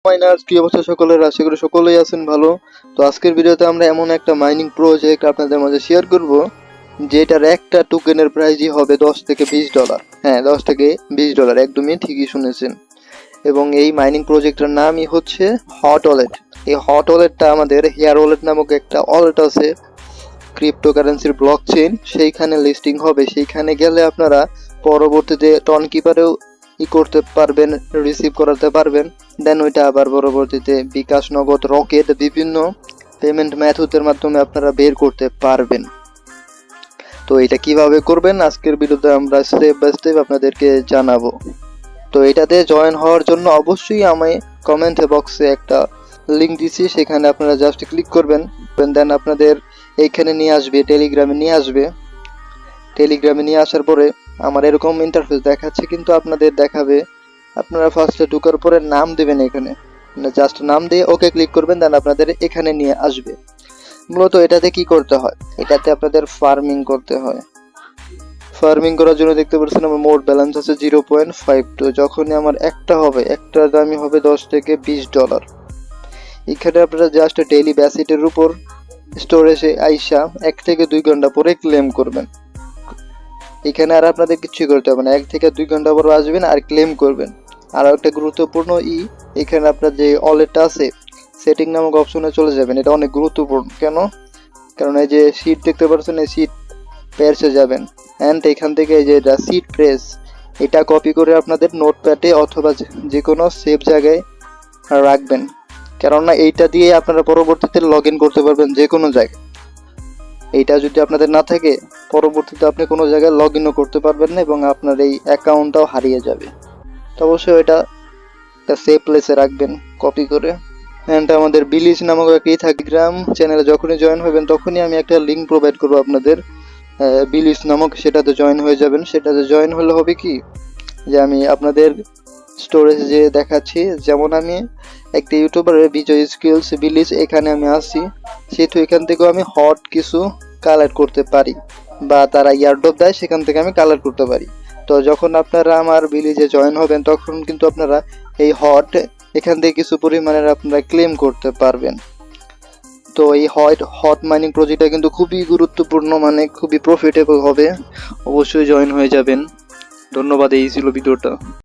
Minors কি অবস্থা সকলের, আশা করি সকলেই আছেন ভালো। তো আজকের ভিডিওতে আমরা এমন একটা মাইনিং প্রজেক্ট আপনাদের মাঝে শেয়ার করব যেটার একটা টোকেনের প্রাইসই হবে $10 থেকে $20। হ্যাঁ, $10 থেকে $20, একদমই ঠিকই শুনেছেন। এবং এই মাইনিং প্রজেক্টের নামই হচ্ছে হট ওয়ালেট। এই হট ওয়ালেটটা আমাদের হেয়ার ওয়ালেট নামক একটা ওয়ালেট আছে ক্রিপ্টোকারেন্সির ব্লক চেইন, সেইখানে লিস্টিং হবে। সেইখানে গেলে আপনারা পরবর্তীতে টন কিপারেও করতে পারবেন, রিসিভ করাতে পারবেন। দেন ওইটা আবার পরবর্তীতে বিকাশ, নগদ, রকেট বিভিন্ন পেমেন্ট মেথডের মাধ্যমে আপনারা বের করতে পারবেন। তো এটা কিভাবে করবেন আজকের ভিডিওতে আমরা স্টেপ বাই স্টেপ আপনাদেরকে জানাবো। তো এটাতে জয়েন হওয়ার জন্য অবশ্যই আমি কমেন্ট বক্সে একটা লিঙ্ক দিচ্ছি, সেখানে আপনারা জাস্ট ক্লিক করবেন। দেন আপনাদের এইখানে নিয়ে আসবে, টেলিগ্রামে নিয়ে আসবে। টেলিগ্রামে নিয়ে আসার পরে আমার এরকম ইন্টারফেস দেখাচ্ছে, কিন্তু আপনাদের দেখাবে আপনারা ফার্স্টে ঢোকার পরে নাম দেবেন। এখানে জাস্ট নাম দিয়ে ওকে ক্লিক করবেন, দেন আপনাদের এখানে নিয়ে আসবে। মূলত এটাতে কি করতে হয়, এটাতে আপনাদের ফার্মিং করতে হয়। ফার্মিং করার জন্য দেখতে পাচ্ছেন আমার মোট ব্যালেন্স আছে 0.52। যখনই আমার একটা হবে, একটার দামই হবে $10 থেকে $20। এখানে আপনারা জাস্ট ডেইলি বেসিসের উপর স্টোরেজে আইসা 1 থেকে 2 ঘন্টা পরে ক্লেম করবেন। এখানে আর আপনাদের কিছুই করতে হবে না, 1 থেকে 2 ঘন্টা পর আসবেন আর ক্লেম করবেন। আর একটা গুরুত্বপূর্ণ এখানে আপনার যে ওয়ালেটটা আছে সেটিং নামক অপশনে চলে যাবেন। এটা অনেক গুরুত্বপূর্ণ। কেন? কারণ এই যে সিট দেখতে পাচ্ছেন, এই সিট প্রেসে যাবেন অ্যান্ড এখান থেকে এই যে সিট প্রেস, এটা কপি করে আপনাদের নোটপ্যাডে অথবা যে কোনো সেভ জায়গায় রাখবেন। কেননা এইটা দিয়ে আপনারা পরবর্তীতে লগ ইন করতে পারবেন যে কোনো জায়গায়। এইটা যদি আপনাদের না থাকে, পরবর্তীতে আপনি কোনো জায়গায় লগ ইনও করতে পারবেন না এবং আপনার এই অ্যাকাউন্টটাও হারিয়ে যাবে। তো অবশ্যই এটা একটা সেভ প্লেসে রাখবেন কপি করে। অ্যান্ড আমাদের বিলিজ নামক একটি টেলিগ্রাম চ্যানেলে যখনই জয়েন হবেন তখনই আমি একটা লিঙ্ক প্রোভাইড করবো আপনাদের বিলিজ নামক, সেটাতে জয়েন হয়ে যাবেন। সেটাতে জয়েন হলে হবে কি যে আমি আপনাদের স্টোরেজ যে দেখাচ্ছি, যেমন আমি একটা ইউটিউবারের বিজয় স্কিলস বিলিজ এখানে আমি আসছি, সেহেতু এখান থেকেও আমি হট কিছু কালেক্ট করতে পারি, বা তারা ইয়ারড্রপ দেয় সেখান থেকে আমি কালেক্ট করতে পারি। তো যখন আপনারা আমার বিলিজে জয়েন হবেন তখন কিন্তু আপনারা এই হট এখান থেকে কিছু পরিমাণের আপনারা ক্লেম করতে পারবেন। তো এই হট মাইনিং প্রজেক্টটা কিন্তু খুবই গুরুত্বপূর্ণ, মানে খুবই প্রফিটেবল হবে। অবশ্যই জয়েন হয়ে যাবেন। ধন্যবাদ। এই ছিল ভিডিওটা।